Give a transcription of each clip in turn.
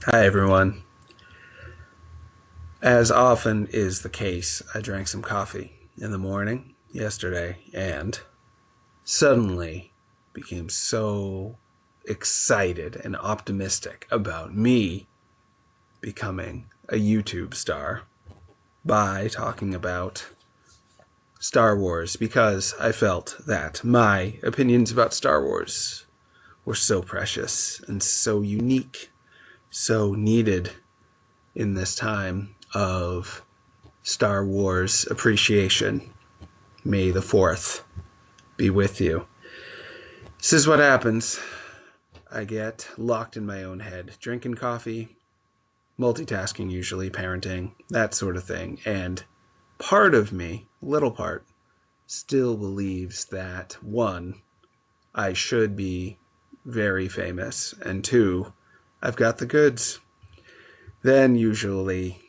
Hi, everyone. As often is the case, I drank some coffee in the morning yesterday and suddenly became so excited and optimistic about me becoming a YouTube star by talking about Star Wars because I felt that my opinions about Star Wars were so precious and so unique, so needed in this time of Star Wars appreciation. May the 4th be with you. This is what happens. I get locked in my own head, drinking coffee, multitasking usually, parenting, that sort of thing. And part of me, little part, still believes that one, I should be very famous, and two, I've got the goods. Then usually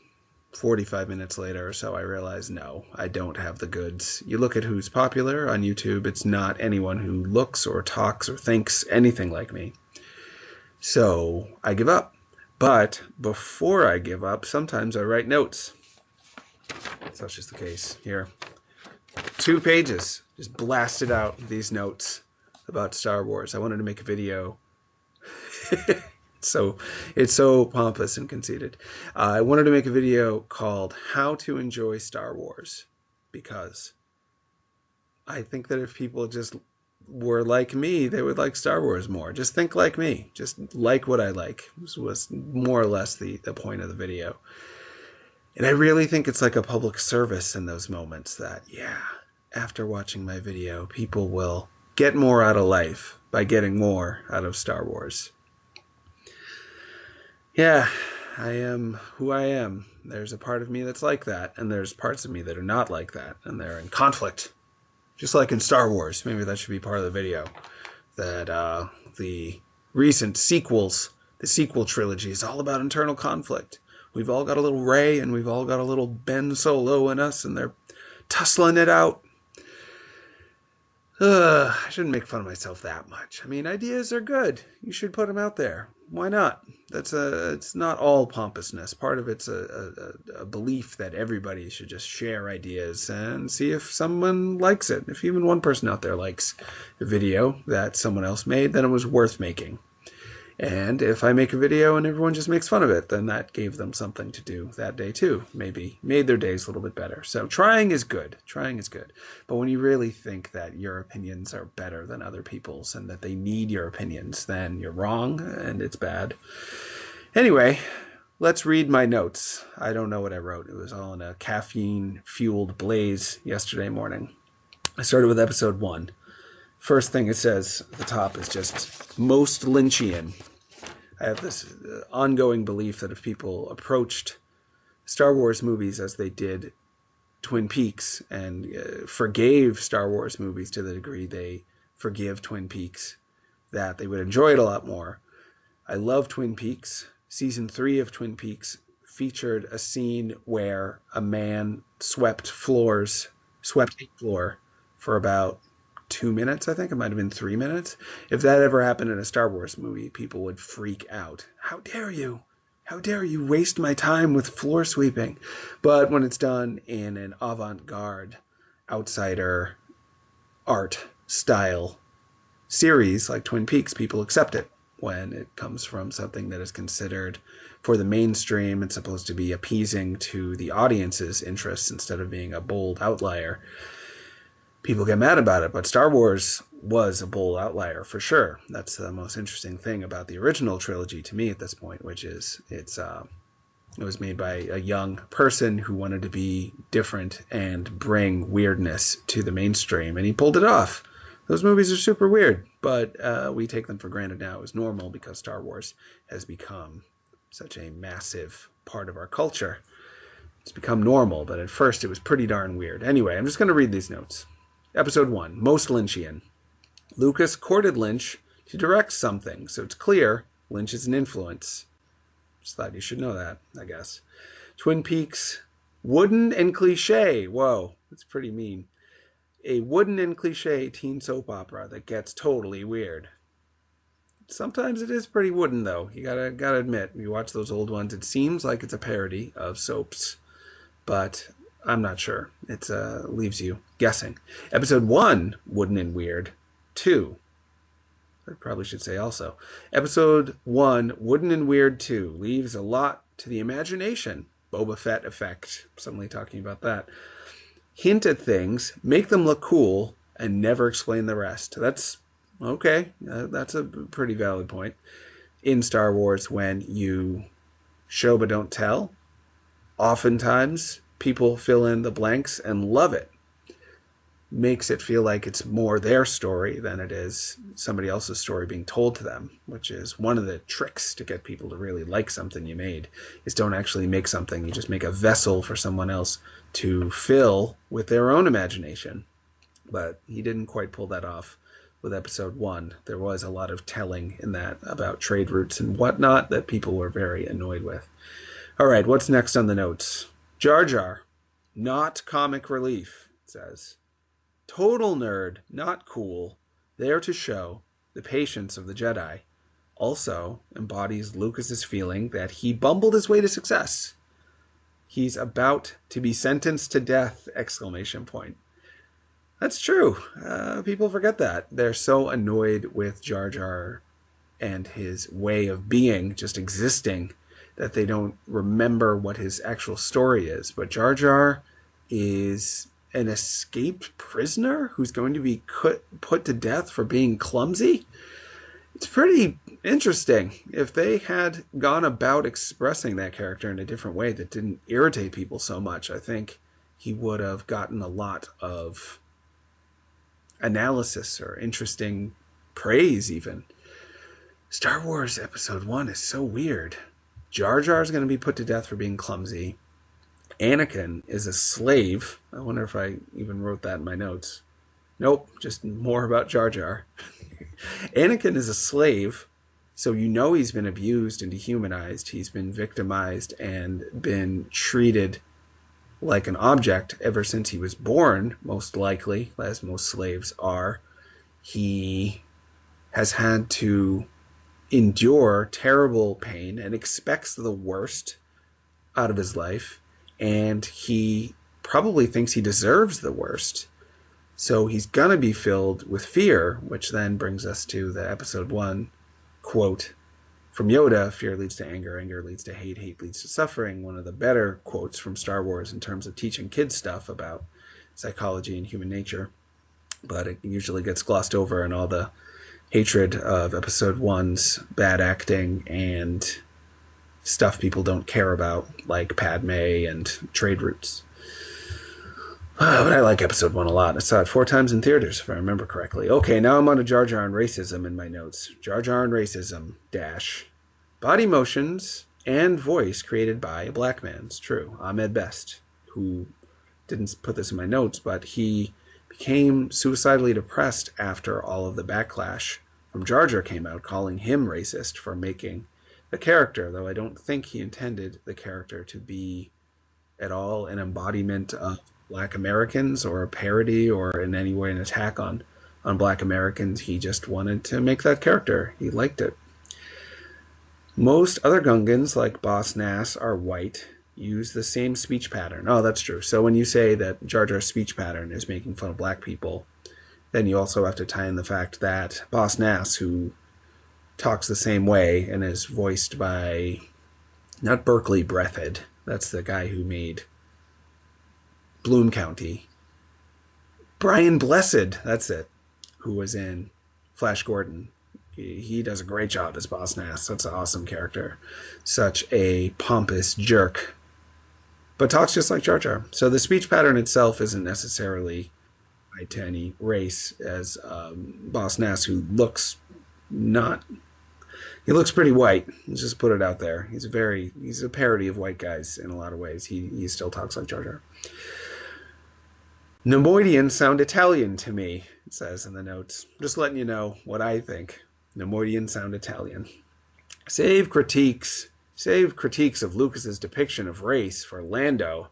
45 minutes later or so, I realize no, I don't have the goods. You look at who's popular on YouTube, it's not anyone who looks or talks or thinks anything like me. So I give up. But before I give up, sometimes I write notes. Such is the case here. 2 pages, just blasted out these notes about Star Wars. I wanted to make a video. So it's so pompous and conceited. I wanted to make a video called How to Enjoy Star Wars because I think that if people just were like me, they would like Star Wars more. Just think like me. Just like what I like. This was more or less the point of the video. And I really think it's like a public service in those moments that, yeah, after watching my video, people will get more out of life by getting more out of Star Wars. Yeah, I am who I am. There's a part of me that's like that, and there's parts of me that are not like that, and they're in conflict. Just like in Star Wars. Maybe that should be part of the video. That the recent sequels, the sequel trilogy, is all about internal conflict. We've all got a little Rey, and we've all got a little Ben Solo in us, and they're tussling it out. I shouldn't make fun of myself that much. I mean, ideas are good. You should put them out there. Why not? It's not all pompousness. Part of it's a belief that everybody should just share ideas and see if someone likes it. If even one person out there likes a video that someone else made, then it was worth making. And if I make a video and everyone just makes fun of it, then that gave them something to do that day too. Maybe made their days a little bit better. So trying is good. Trying is good. But when you really think that your opinions are better than other people's and that they need your opinions, then you're wrong and it's bad. Anyway, let's read my notes. I don't know what I wrote. It was all in a caffeine-fueled blaze yesterday morning. I started with episode 1. First thing it says at the top is just most Lynchian. I have this ongoing belief that if people approached Star Wars movies as they did Twin Peaks and forgave Star Wars movies to the degree they forgive Twin Peaks, that they would enjoy it a lot more. I love Twin Peaks. Season 3 of Twin Peaks featured a scene where a man swept a floor for about 2 minutes, I think. It might have been 3 minutes. If that ever happened in a Star Wars movie, people would freak out. How dare you? How dare you waste my time with floor sweeping? But when it's done in an avant-garde, outsider art style series like Twin Peaks, people accept it. When it comes from something that is considered for the mainstream and supposed to be appeasing to the audience's interests instead of being a bold outlier, people get mad about it. But Star Wars was a bold outlier for sure. That's the most interesting thing about the original trilogy to me at this point, which is it was made by a young person who wanted to be different and bring weirdness to the mainstream, and he pulled it off. Those movies are super weird, but we take them for granted now as normal because Star Wars has become such a massive part of our culture. It's become normal, but at first it was pretty darn weird. Anyway, I'm just going to read these notes. Episode 1, Most Lynchian. Lucas courted Lynch to direct something, so it's clear Lynch is an influence. Just thought you should know that, I guess. Twin Peaks, wooden and cliche. Whoa, that's pretty mean. A wooden and cliche teen soap opera that gets totally weird. Sometimes it is pretty wooden, though. You gotta admit, you watch those old ones, it seems like it's a parody of soaps, but I'm not sure. It leaves you guessing. Episode 1, wooden and weird. 2, I probably should say also. Episode 1, wooden and weird 2, leaves a lot to the imagination. Boba Fett effect. Suddenly talking about that. Hint at things, make them look cool, and never explain the rest. That's okay. That's a pretty valid point. In Star Wars, when you show but don't tell, oftentimes people fill in the blanks and love it. Makes it feel like it's more their story than it is somebody else's story being told to them, which is one of the tricks to get people to really like something you made, is don't actually make something. You just make a vessel for someone else to fill with their own imagination. But he didn't quite pull that off with episode 1. There was a lot of telling in that about trade routes and whatnot that people were very annoyed with. All right, what's next on the notes? Jar Jar, not comic relief, it says. Total nerd, not cool, there to show the patience of the Jedi. Also embodies Lucas's feeling that he bumbled his way to success. He's about to be sentenced to death! Exclamation point. That's true. People forget that. They're so annoyed with Jar Jar and his way of being, just existing, that they don't remember what his actual story is. But Jar Jar is an escaped prisoner who's going to be put to death for being clumsy. It's pretty interesting. If they had gone about expressing that character in a different way that didn't irritate people so much, I think he would have gotten a lot of analysis or interesting praise even. Star Wars Episode 1 is so weird. Jar Jar is going to be put to death for being clumsy. Anakin is a slave. I wonder if I even wrote that in my notes. Nope, just more about Jar Jar. Anakin is a slave, so you know he's been abused and dehumanized. He's been victimized and been treated like an object ever since he was born, most likely, as most slaves are. He has had to endure terrible pain and expects the worst out of his life. And he probably thinks he deserves the worst. So he's going to be filled with fear, which then brings us to the episode 1 quote from Yoda: fear leads to anger, anger leads to hate, hate leads to suffering. One of the better quotes from Star Wars in terms of teaching kids stuff about psychology and human nature. But it usually gets glossed over in all the hatred of episode 1's bad acting and stuff people don't care about, like Padme and trade routes. But I like episode 1 a lot. I saw it 4 times in theaters, if I remember correctly. Okay, now I'm on to Jar Jar and racism in my notes. Jar Jar and racism, dash. Body motions and voice created by a black man. It's true. Ahmed Best, who didn't put this in my notes, but he became suicidally depressed after all of the backlash from Jar Jar came out, calling him racist for making the character, though I don't think he intended the character to be at all an embodiment of Black Americans or a parody or in any way an attack on Black Americans. He just wanted to make that character. He liked it. Most other Gungans, like Boss Nass, are white, use the same speech pattern. Oh, that's true. So when you say that Jar Jar's speech pattern is making fun of black people, then you also have to tie in the fact that Boss Nass, who talks the same way and is voiced by not Berkeley Breathed, that's the guy who made Bloom County, Brian Blessed, that's it, who was in Flash Gordon. He does a great job as Boss Nass. That's an awesome character. Such a pompous jerk, but talks just like Jar Jar. So the speech pattern itself isn't necessarily tied to any race, as Boss Nass, who looks not... He looks pretty white. Let's just put it out there. He's a parody of white guys in a lot of ways. He still talks like Jar Jar. Nemoidians sound Italian to me, it says in the notes. Just letting you know what I think. Nemoidians sound Italian. Save critiques of Lucas's depiction of race for Lando,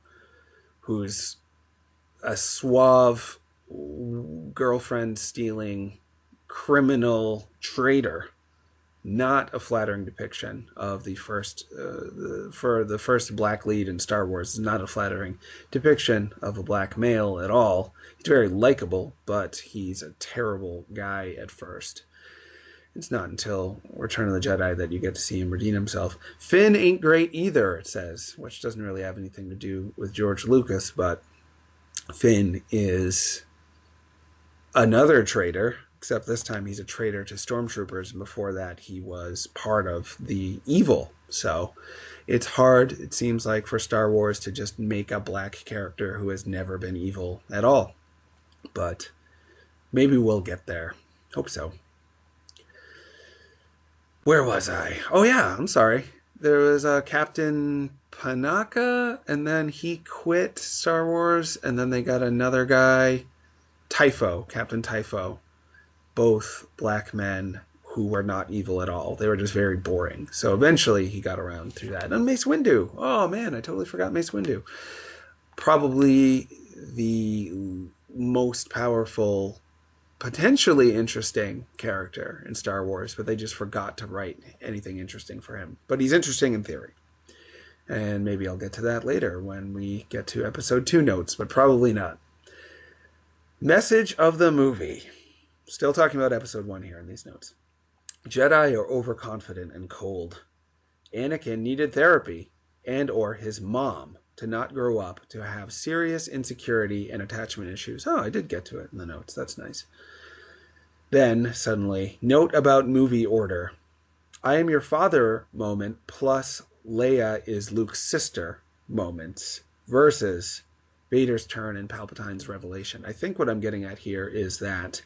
who's a suave, girlfriend-stealing, criminal traitor not a flattering depiction of the first, for the first black lead in Star Wars, is not a flattering depiction of a black male at all. He's very likable, but he's a terrible guy at first. It's not until Return of the Jedi that you get to see him redeem himself. Finn ain't great either, it says, which doesn't really have anything to do with George Lucas, but Finn is another traitor, except this time he's a traitor to stormtroopers, and before that he was part of the evil. So it's hard, it seems like, for Star Wars to just make a black character who has never been evil at all. But maybe we'll get there. Hope so. Where was I? Oh yeah, I'm sorry. There was Captain Panaka, and then he quit Star Wars, and then they got another guy, Typho, Captain Typho. Both black men who were not evil at all. They were just very boring. So eventually he got around through that. And Mace Windu. Oh man, I totally forgot Mace Windu. Probably the most powerful, potentially interesting character in Star Wars, but they just forgot to write anything interesting for him. But he's interesting in theory. And maybe I'll get to that later when we get to episode 2 notes, but probably not. Message of the movie. Still talking about episode 1 here in these notes. Jedi are overconfident and cold. Anakin needed therapy and or his mom to not grow up to have serious insecurity and attachment issues. Oh, I did get to it in the notes. That's nice. Then, suddenly, note about movie order. I am your father moment plus Leia is Luke's sister moments versus Vader's turn and Palpatine's revelation. I think what I'm getting at here is that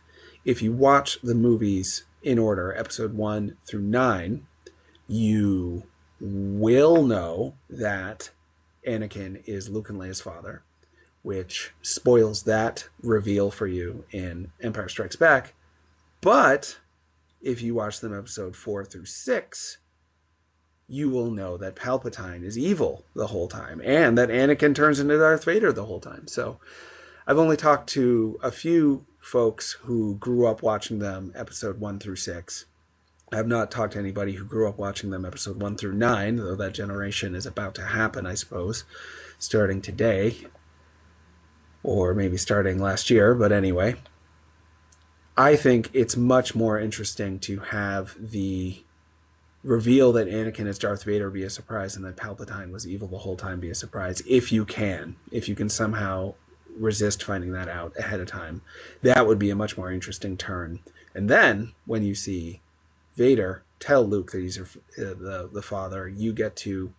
if you watch the movies in order, episode 1 through 9, you will know that Anakin is Luke and Leia's father, which spoils that reveal for you in Empire Strikes Back. But if you watch them episode 4 through 6, you will know that Palpatine is evil the whole time and that Anakin turns into Darth Vader the whole time. So I've only talked to a few folks who grew up watching them episode 1 through 6. I have not talked to anybody who grew up watching them episode 1 through 9, though that generation is about to happen, I suppose, starting today, or maybe starting last year, but anyway. I think it's much more interesting to have the reveal that Anakin is Darth Vader be a surprise and that Palpatine was evil the whole time be a surprise, if you can somehow resist finding that out ahead of time. That would be a much more interesting turn. And then, when you see Vader tell Luke that he's the father, you get to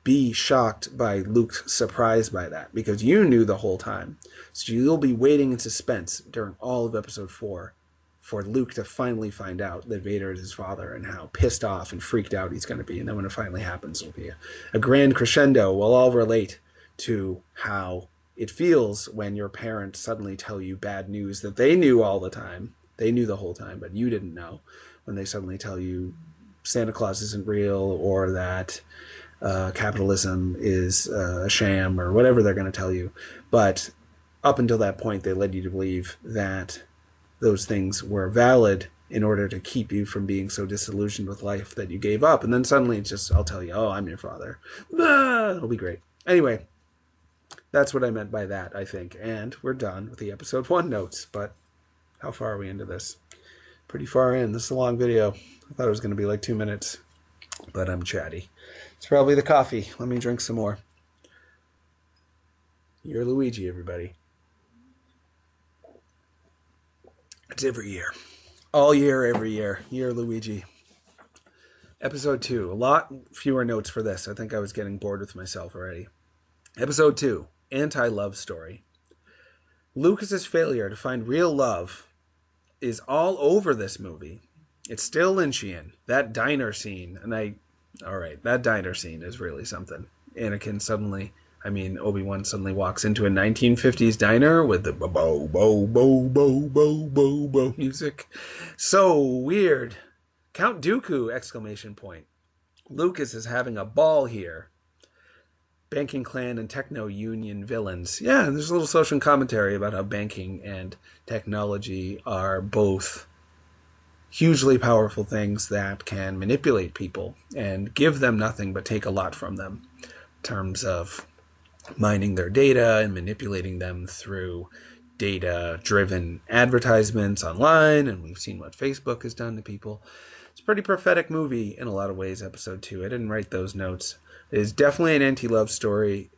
be shocked by Luke's surprise by that, because you knew the whole time. So you'll be waiting in suspense during all of episode 4 for Luke to finally find out that Vader is his father and how pissed off and freaked out he's going to be. And then when it finally happens, it'll be a grand crescendo. We'll all relate to how it feels when your parents suddenly tell you bad news that they knew all the time. They knew the whole time, but you didn't know. When they suddenly tell you Santa Claus isn't real, or that capitalism is a sham, or whatever they're going to tell you. But up until that point, they led you to believe that those things were valid in order to keep you from being so disillusioned with life that you gave up. And then suddenly it's just, I'll tell you, oh, I'm your father. Ah, it'll be great. Anyway, that's what I meant by that, I think. And we're done with the episode 1 notes. But how far are we into this? Pretty far in. This is a long video. I thought it was going to be like 2 minutes. But I'm chatty. It's probably the coffee. Let me drink some more. You're Luigi, everybody. It's every year. All year, every year. You're Luigi. Episode 2. A lot fewer notes for this. I think I was getting bored with myself already. Episode 2. Anti-love story. Lucas's failure to find real love is all over this movie. It's still Lynchian. That diner scene, that diner scene is really something. Obi-Wan suddenly walks into a 1950s diner with the bow, bow, bow, bow, bow, bow, bow music. So weird. Count Dooku! Exclamation point. Lucas is having a ball here. Banking clan and techno union villains. Yeah, there's a little social commentary about how banking and technology are both hugely powerful things that can manipulate people and give them nothing but take a lot from them in terms of mining their data and manipulating them through data-driven advertisements online, and we've seen what Facebook has done to people. It's a pretty prophetic movie in a lot of ways, episode 2. I didn't write those notes. It is definitely an anti-love story.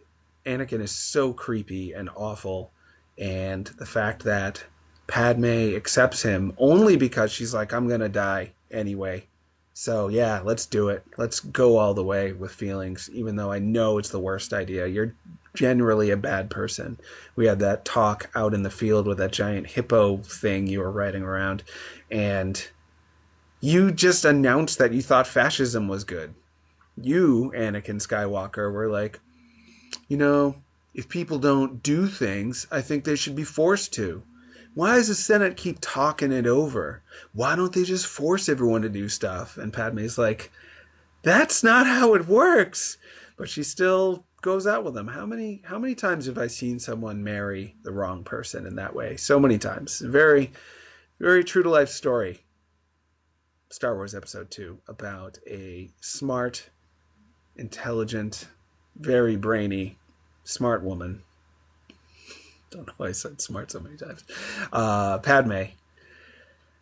Anakin is so creepy and awful, and the fact that Padme accepts him only because she's like, I'm going to die anyway. So yeah, let's do it. Let's go all the way with feelings, even though I know it's the worst idea. You're generally a bad person. We had that talk out in the field with that giant hippo thing you were riding around, and you just announced that you thought fascism was good. You, Anakin Skywalker, were like, if people don't do things, I think they should be forced to. Why does the Senate keep talking it over? Why don't they just force everyone to do stuff? And Padme's like, that's not how it works. But she still goes out with him. How many times have I seen someone marry the wrong person in that way? So many times. Very, very true to life story. Star Wars Episode 2 about a smart, intelligent, very brainy, smart woman. Don't know why I said smart so many times. Padme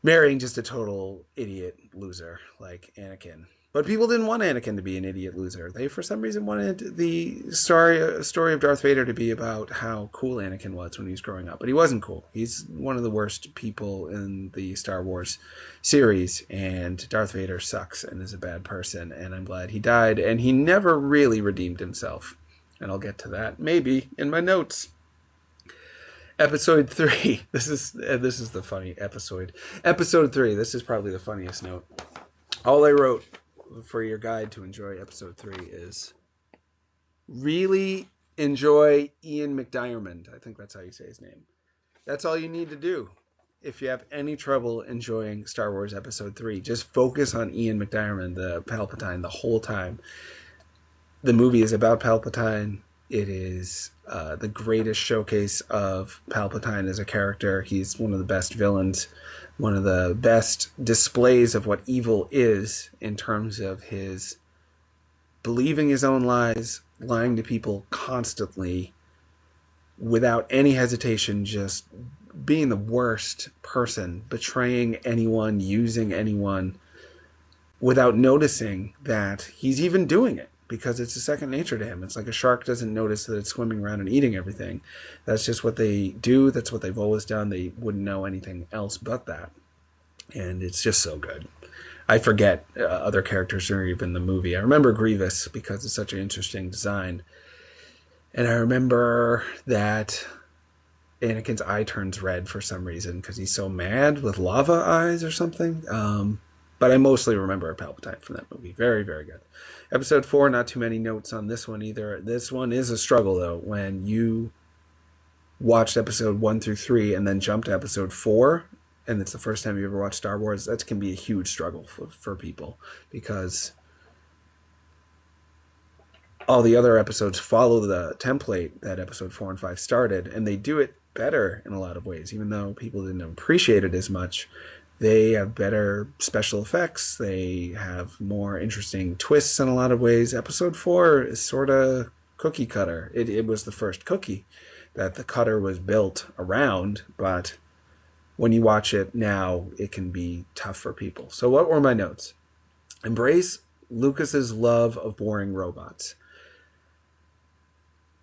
marrying just a total idiot loser like Anakin. But people didn't want Anakin to be an idiot loser. They, for some reason, wanted the story of Darth Vader to be about how cool Anakin was when he was growing up. But he wasn't cool. He's one of the worst people in the Star Wars series, and Darth Vader sucks and is a bad person, and I'm glad he died, and he never really redeemed himself. And I'll get to that, maybe, in my notes. Episode 3. This is the funny episode. Episode 3. This is probably the funniest note. All I wrote for your guide to enjoy episode 3 is really enjoy Ian McDiarmid. I think that's how you say his name. That's all you need to do. If you have any trouble enjoying Star Wars Episode 3, just focus on Ian McDiarmid, the Palpatine, the whole time. The movie is about Palpatine. It is the greatest showcase of Palpatine as a character. He's one of the best villains, one of the best displays of what evil is in terms of his believing his own lies, lying to people constantly without any hesitation, just being the worst person, betraying anyone, using anyone without noticing that he's even doing it, because it's a second nature to him. It's like a shark doesn't notice that it's swimming around and eating everything. That's just what they do. That's what they've always done. They wouldn't know anything else but that. And it's just so good. I forget other characters or even the movie. I remember Grievous because it's such an interesting design. And I remember that Anakin's eye turns red for some reason because he's so mad with lava eyes or something. But I mostly remember Palpatine from that movie. Very, very good. Episode 4, not too many notes on this one either. This one is a struggle, though. When you watched episode 1 through 3 and then jump to episode 4, and it's the first time you ever watched Star Wars, that can be a huge struggle for people, because all the other episodes follow the template that episode 4 and 5 started, and they do it better in a lot of ways. Even though people didn't appreciate it as much, they have better special effects. They have more interesting twists in a lot of ways. Episode 4 is sort of cookie cutter. It was the first cookie that the cutter was built around, but when you watch it now, it can be tough for people. So what were my notes? Embrace Lucas's love of boring robots.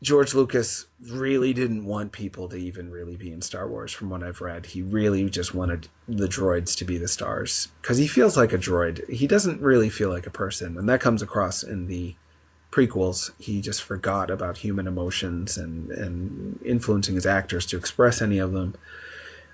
George Lucas really didn't want people to even really be in Star Wars, from what I've read. He really just wanted the droids to be the stars, because he feels like a droid. He doesn't really feel like a person, and that comes across in the prequels. He just forgot about human emotions and influencing his actors to express any of them,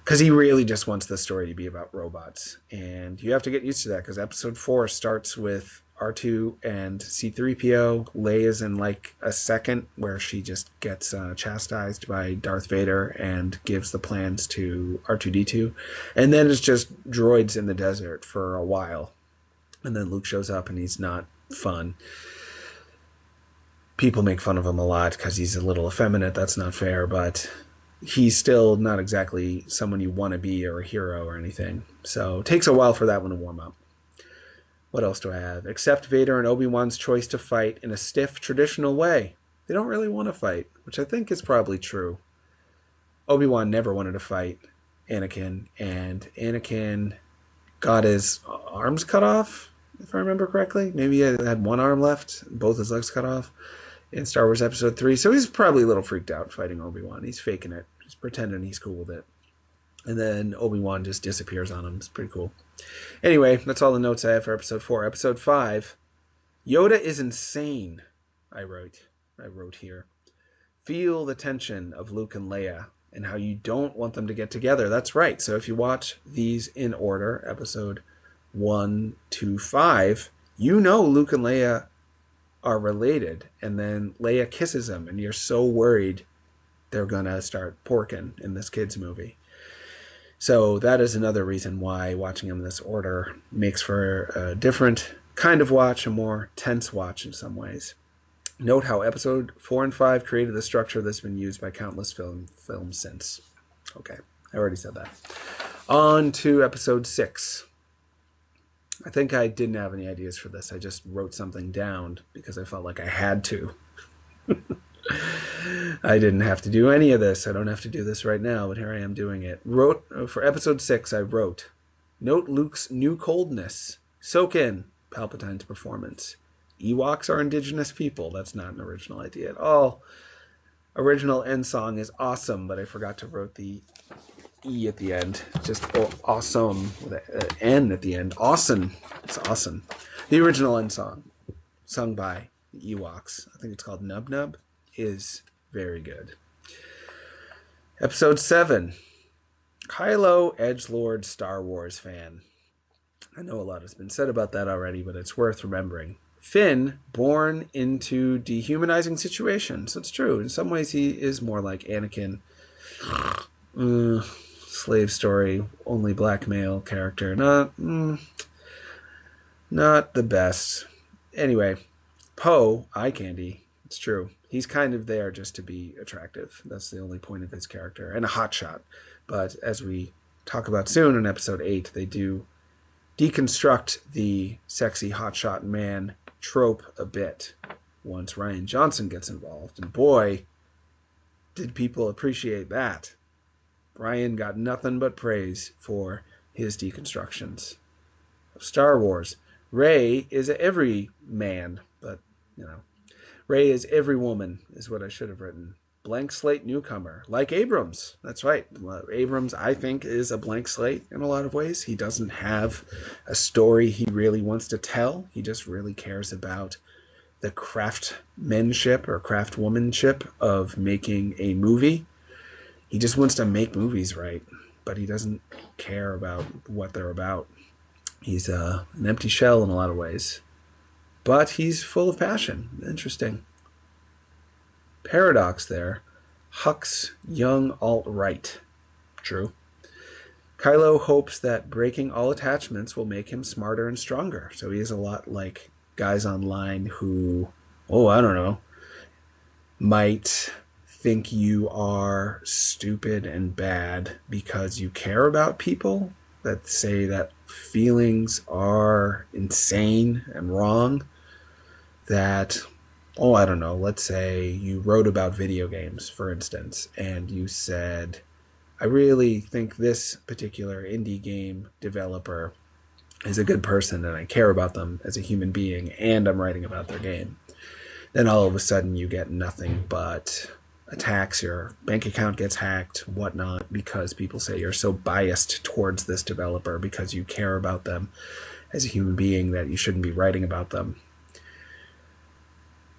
because he really just wants the story to be about robots. And you have to get used to that, because episode 4 starts with R2 and C-3PO. Leia's in like a second where she just gets chastised by Darth Vader and gives the plans to R2-D2. And then it's just droids in the desert for a while. And then Luke shows up and he's not fun. People make fun of him a lot because he's a little effeminate. That's not fair, but he's still not exactly someone you want to be or a hero or anything. So it takes a while for that one to warm up. What else do I have? Accept Vader and Obi-Wan's choice to fight in a stiff, traditional way. They don't really want to fight, which I think is probably true. Obi-Wan never wanted to fight Anakin, and Anakin got his arms cut off, if I remember correctly. Maybe he had one arm left, both his legs cut off in Star Wars Episode 3. So he's probably a little freaked out fighting Obi-Wan. He's faking it. He's pretending he's cool with it. And then Obi-Wan just disappears on him. It's pretty cool. Anyway, that's all the notes I have for Episode 4. Episode 5, Yoda is insane, I wrote here. Feel the tension of Luke and Leia and how you don't want them to get together. That's right. So if you watch these in order, Episode 1 to 5, you know Luke and Leia are related. And then Leia kisses him, and you're so worried they're going to start porking in this kid's movie. So that is another reason why watching them in this order makes for a different kind of watch, a more tense watch in some ways. Note how Episode 4 and 5 created the structure that's been used by countless films since. Okay, I already said that. On to Episode 6. I think I didn't have any ideas for this. I just wrote something down because I felt like I had to. I didn't have to do any of this. I don't have to do this right now, but here I am doing it. For Episode 6, I wrote, note Luke's new coldness. Soak in Palpatine's performance. Ewoks are indigenous people. That's not an original idea at all. Original end song is awesome, but I forgot to write the E at the end. Just awesome with an N at the end. Awesome. It's awesome. The original end song, sung by the Ewoks, I think it's called Nub Nub, is very good. Episode 7. Kylo, edgelord, Star Wars fan. I know a lot has been said about that already, but it's worth remembering. Finn, born into dehumanizing situations. It's true. In some ways, he is more like Anakin. Slave story, only black male character. Not the best. Anyway, Poe, eye candy. It's true. He's kind of there just to be attractive. That's the only point of his character. And a hotshot. But as we talk about soon in Episode 8, they do deconstruct the sexy hotshot man trope a bit once Rian Johnson gets involved. And boy, did people appreciate that. Rian got nothing but praise for his deconstructions of Star Wars. Rey is every man, but, Rey is every woman, is what I should have written. Blank slate newcomer, like Abrams. That's right. Abrams, I think, is a blank slate in a lot of ways. He doesn't have a story he really wants to tell. He just really cares about the craftsmanship or craftwomanship of making a movie. He just wants to make movies right, but he doesn't care about what they're about. He's an empty shell in a lot of ways. But he's full of passion. Interesting. Paradox there. Hux young alt-right. True. Kylo hopes that breaking all attachments will make him smarter and stronger. So he is a lot like guys online who, might think you are stupid and bad because you care about people, that say that feelings are insane and wrong, that, let's say you wrote about video games, for instance, and you said, I really think this particular indie game developer is a good person and I care about them as a human being and I'm writing about their game. Then all of a sudden you get nothing but attacks, your bank account gets hacked, whatnot, because people say you're so biased towards this developer because you care about them as a human being that you shouldn't be writing about them.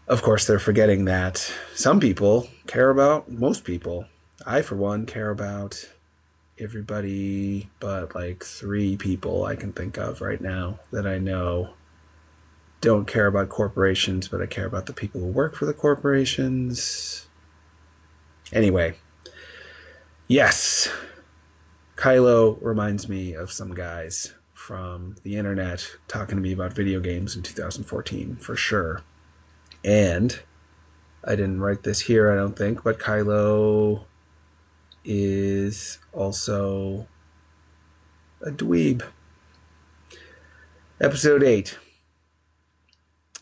Of course, they're forgetting that some people care about most people. I, for one, care about everybody but like 3 people I can think of right now that I know don't care about corporations, but I care about the people who work for the corporations. Anyway, yes, Kylo reminds me of some guys from the internet talking to me about video games in 2014, for sure. And I didn't write this here, I don't think, but Kylo is also a dweeb. Episode 8.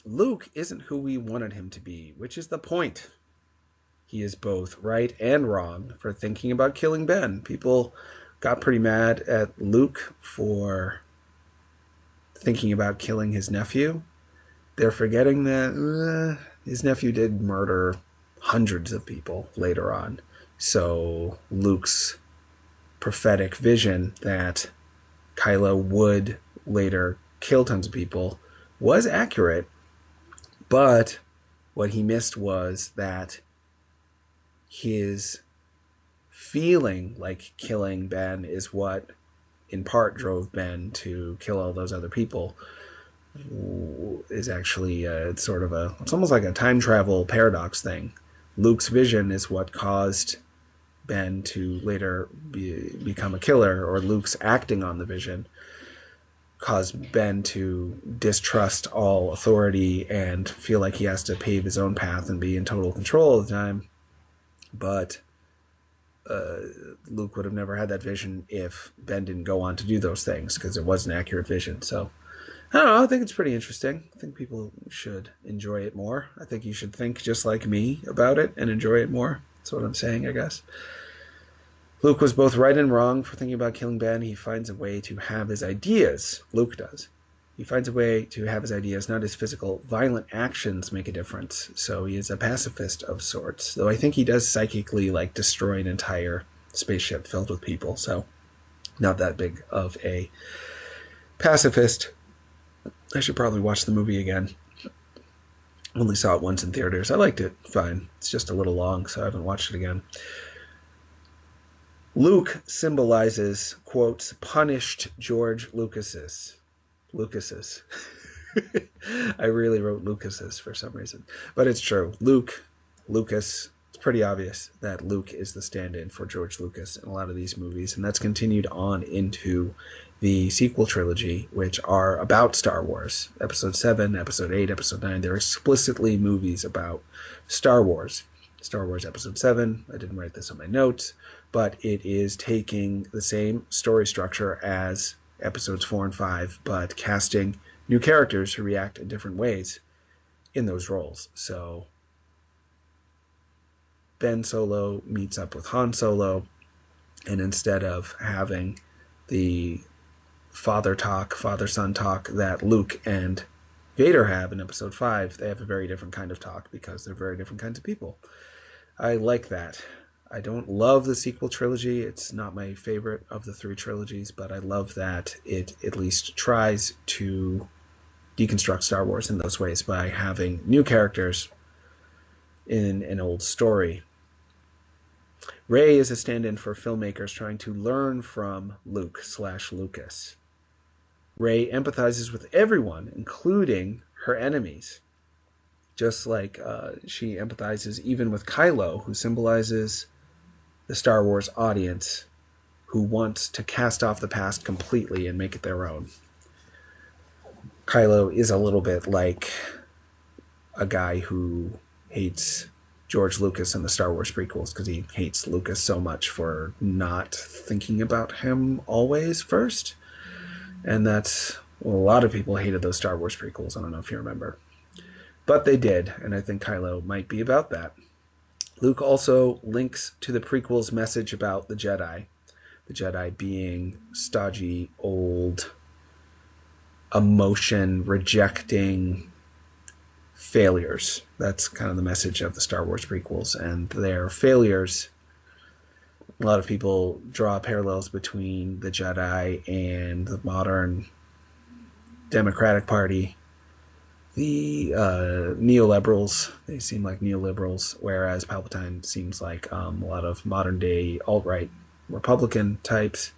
Luke isn't who we wanted him to be, which is the point. He is both right and wrong for thinking about killing Ben. People got pretty mad at Luke for thinking about killing his nephew. They're forgetting that his nephew did murder hundreds of people later on. So Luke's prophetic vision that Kylo would later kill tons of people was accurate, but what he missed was that his feeling like killing Ben is what in part drove Ben to kill all those other people. Is actually it's almost like a time travel paradox thing. Luke's vision is what caused Ben to later become a killer, or Luke's acting on the vision caused Ben to distrust all authority and feel like he has to pave his own path and be in total control all the time. But Luke would have never had that vision if Ben didn't go on to do those things, because it was an accurate vision. So I don't know, I think it's pretty interesting. I think people should enjoy it more. I think you should think just like me about it and enjoy it more. That's what I'm saying, I guess. Luke was both right and wrong for thinking about killing Ben. He finds a way to have his ideas. Luke does. He finds a way to have his ideas, not his physical, violent actions make a difference. So he is a pacifist of sorts. Though I think he does psychically destroy an entire spaceship filled with people. So not that big of a pacifist. I should probably watch the movie again. Only saw it once in theaters. I liked it fine. It's just a little long, so I haven't watched it again. Luke symbolizes, quotes, punished George Lucas's. I really wrote Lucas's for some reason. But it's true. Lucas, it's pretty obvious that Luke is the stand-in for George Lucas in a lot of these movies. And that's continued on into the sequel trilogy, which are about Star Wars. Episode 7, Episode 8, Episode 9. They're explicitly movies about Star Wars. Star Wars Episode 7, I didn't write this on my notes, but it is taking the same story structure as Episodes 4 and 5, but casting new characters who react in different ways in those roles. So Ben Solo meets up with Han Solo, and instead of having the father-son talk that Luke and Vader have in Episode 5, they have a very different kind of talk because they're very different kinds of people. I like that. I don't love the sequel trilogy. It's not my favorite of the 3 trilogies, but I love that it at least tries to deconstruct Star Wars in those ways by having new characters in an old story. Rey is a stand-in for filmmakers trying to learn from Luke/Lucas. Rey empathizes with everyone, including her enemies. Just like she empathizes even with Kylo, who symbolizes the Star Wars audience who wants to cast off the past completely and make it their own. Kylo is a little bit like a guy who hates George Lucas and the Star Wars prequels because he hates Lucas so much for not thinking about him always first. And that's, well, a lot of people hated those Star Wars prequels. I don't know if you remember. But they did, and I think Kylo might be about that. Luke also links to the prequel's message about the Jedi being stodgy, old, emotion-rejecting failures. That's kind of the message of the Star Wars prequels, and their failures. A lot of people draw parallels between the Jedi and the modern Democratic Party. The neoliberals, they seem like neoliberals, whereas Palpatine seems like a lot of modern-day alt-right Republican types.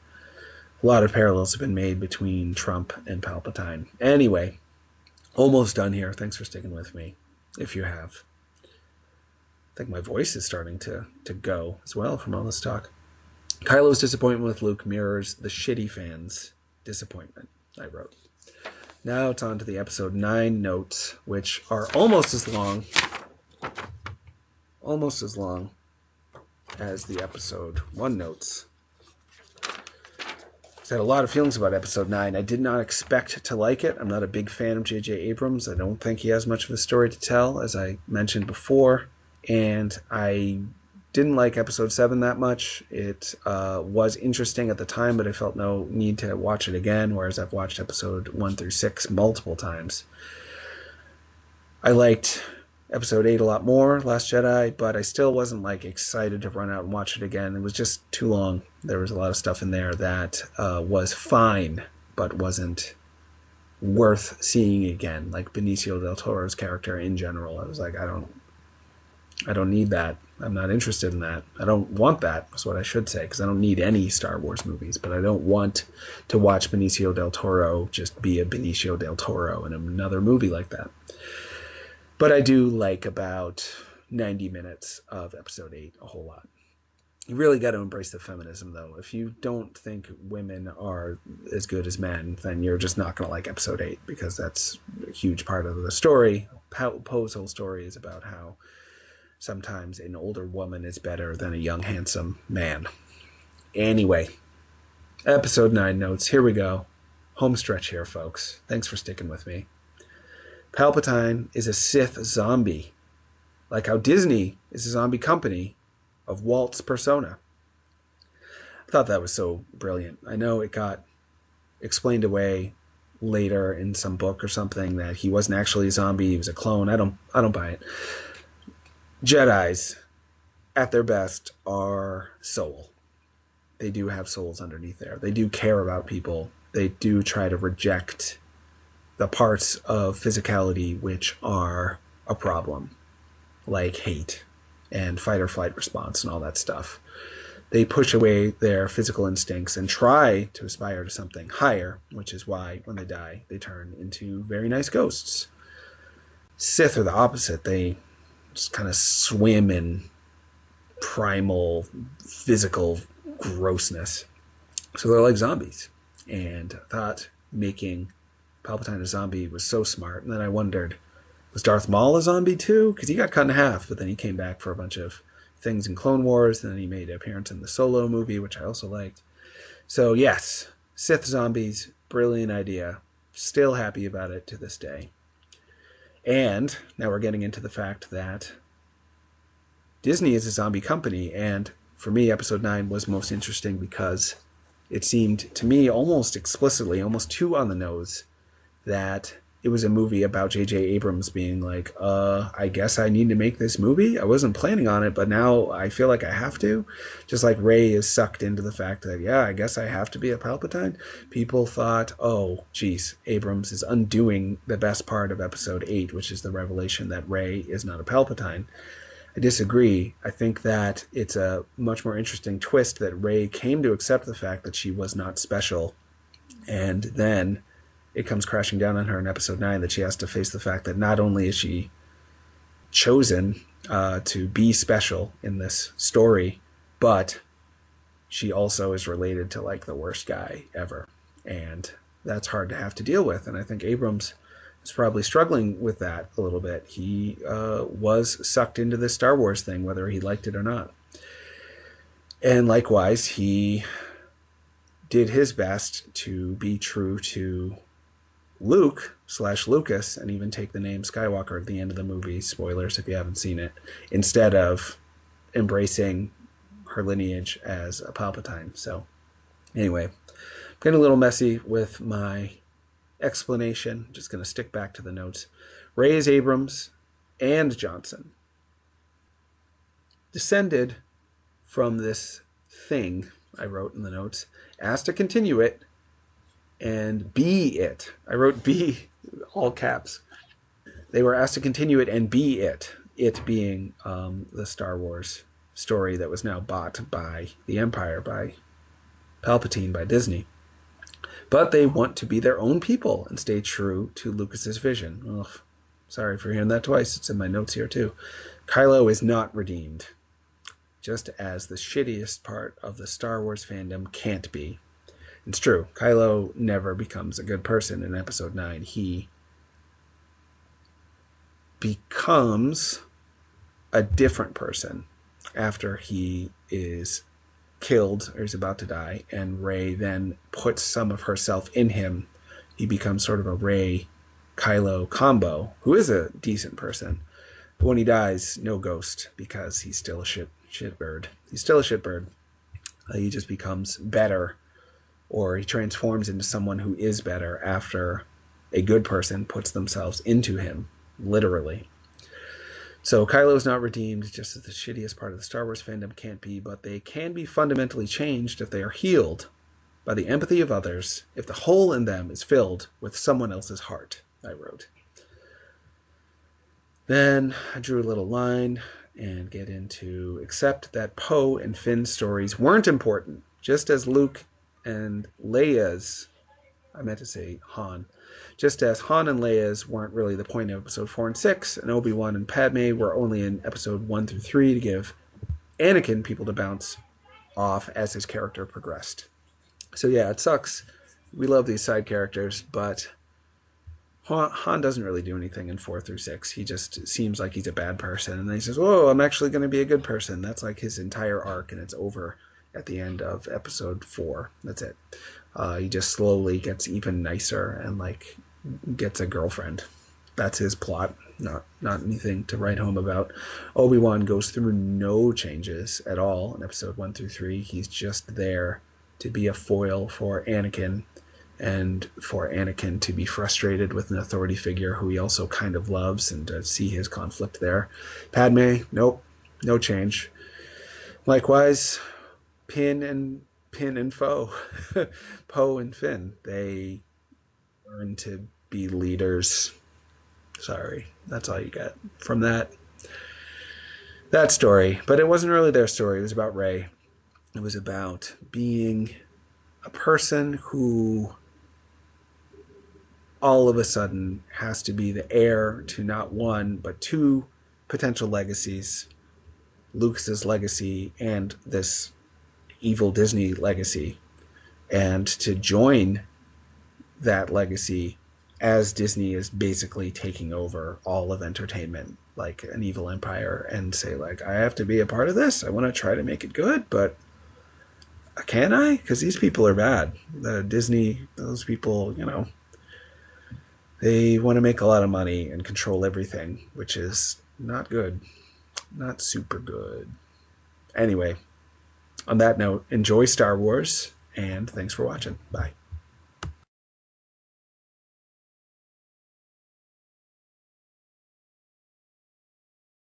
A lot of parallels have been made between Trump and Palpatine. Anyway, almost done here. Thanks for sticking with me, if you have. I think my voice is starting to go as well from all this talk. Kylo's disappointment with Luke mirrors the shitty fans' disappointment, I wrote. Now it's on to the Episode 9 notes, which are almost as long as the episode 1 notes. I had a lot of feelings about episode 9. I did not expect to like it. I'm not a big fan of J.J. Abrams. I don't think he has much of a story to tell, as I mentioned before. And I didn't like episode 7 that much. It was interesting at the time, but I felt no need to watch it again, whereas I've watched episode 1 through 6 multiple times. I liked episode 8 a lot more, Last Jedi, but I still wasn't like excited to run out and watch it again. It was just too long. There was a lot of stuff in there that was fine, but wasn't worth seeing again. Like Benicio del Toro's character in general. I was like, I don't need that. I'm not interested in that. I don't want that, is what I should say, because I don't need any Star Wars movies, but I don't want to watch Benicio del Toro just be a Benicio del Toro in another movie like that. But I do like about 90 minutes of episode 8 a whole lot. You really got to embrace the feminism, though. If you don't think women are as good as men, then you're just not going to like episode 8, because that's a huge part of the story. Poe's whole story is about how sometimes an older woman is better than a young, handsome man. Anyway, episode 9 notes. Here we go. Home stretch here, folks. Thanks for sticking with me. Palpatine is a Sith zombie, like how Disney is a zombie company of Walt's persona. I thought that was so brilliant. I know it got explained away later in some book or something that he wasn't actually a zombie, he was a clone. I don't buy it. Jedis, at their best, are soul. They do have souls underneath there. They do care about people. They do try to reject the parts of physicality which are a problem, like hate and fight or flight response and all that stuff. They push away their physical instincts and try to aspire to something higher, which is why when they die, they turn into very nice ghosts. Sith are the opposite. They just kind of swim in primal physical grossness. So they're like zombies. And I thought making Palpatine a zombie was so smart. And then I wondered, was Darth Maul a zombie too? Because he got cut in half, but then he came back for a bunch of things in Clone Wars, and then he made an appearance in the Solo movie, which I also liked. So yes, Sith zombies, brilliant idea. Still happy about it to this day. And now we're getting into the fact that Disney is a zombie company, and for me, episode 9 was most interesting because it seemed to me almost explicitly, almost too on the nose, that it was a movie about J.J. Abrams being like, I guess I need to make this movie. I wasn't planning on it, but now I feel like I have to. Just like Rey is sucked into the fact that, yeah, I guess I have to be a Palpatine. People thought, oh, geez, Abrams is undoing the best part of episode 8, which is the revelation that Rey is not a Palpatine. I disagree. I think that it's a much more interesting twist that Rey came to accept the fact that she was not special, and then it comes crashing down on her in episode 9 that she has to face the fact that not only is she chosen to be special in this story, but she also is related to like the worst guy ever. And that's hard to have to deal with. And I think Abrams is probably struggling with that a little bit. He was sucked into this Star Wars thing, whether he liked it or not. And likewise, he did his best to be true to Luke/Lucas and even take the name Skywalker at the end of the movie, spoilers if you haven't seen it, instead of embracing her lineage as a Palpatine. So anyway, I'm getting a little messy with my explanation. Just going to stick back to the notes. Rey is Abrams and Johnson descended from this thing I wrote in the notes, asked to continue it, and be it. I wrote be, all caps. They were asked to continue it and be it. It being the Star Wars story that was now bought by the Empire, by Palpatine, by Disney. But they want to be their own people and stay true to Lucas's vision. Ugh, sorry for hearing that twice. It's in my notes here too. Kylo is not redeemed, just as the shittiest part of the Star Wars fandom can't be. It's true. Kylo never becomes a good person in episode 9. He becomes a different person. after he is killed or is about to die, and Rey then puts some of herself in him. He becomes sort of a Rey Kylo combo, who is a decent person. But when he dies, no ghost, because he's still a shitbird. He's still a shitbird. He just becomes better, or he transforms into someone who is better after a good person puts themselves into him, literally. So Kylo is not redeemed, just as the shittiest part of the Star Wars fandom can't be, but they can be fundamentally changed if they are healed by the empathy of others, if the hole in them is filled with someone else's heart, I wrote. Then I drew a little line and get into accept that Poe and Finn's stories weren't important, just as Luke and Leia's, I meant to say Han, just as Han and Leia's weren't really the point of episode 4 and 6, and Obi-Wan and Padme were only in episode 1 through 3 to give Anakin people to bounce off as his character progressed. So yeah, it sucks. We love these side characters, but Han doesn't really do anything in 4 through 6. He just seems like he's a bad person, and then he says, "Oh, I'm actually going to be a good person." That's like his entire arc, and it's over at the end of episode 4. That's it. He just slowly gets even nicer and like gets a girlfriend. That's his plot. Not anything to write home about. Obi-Wan goes through no changes at all in episode 1 through 3. He's just there to be a foil for Anakin, and for Anakin to be frustrated with an authority figure who he also kind of loves, and to see his conflict there. Padme, nope, no change. Likewise, Pin and Foe, Poe and Finn, they learn to be leaders. Sorry, that's all you get from that story. But it wasn't really their story. It was about Rey. It was about being a person who all of a sudden has to be the heir to not one, but two potential legacies. Lucas's legacy and this evil Disney legacy. And to join that legacy as Disney is basically taking over all of entertainment, like an evil empire, and say, like, I have to be a part of this. I want to try to make it good, but can I? Because these people are bad. The Disney, those people, they want to make a lot of money and control everything, which is not good. Not super good. Anyway, on that note, enjoy Star Wars, and thanks for watching. Bye.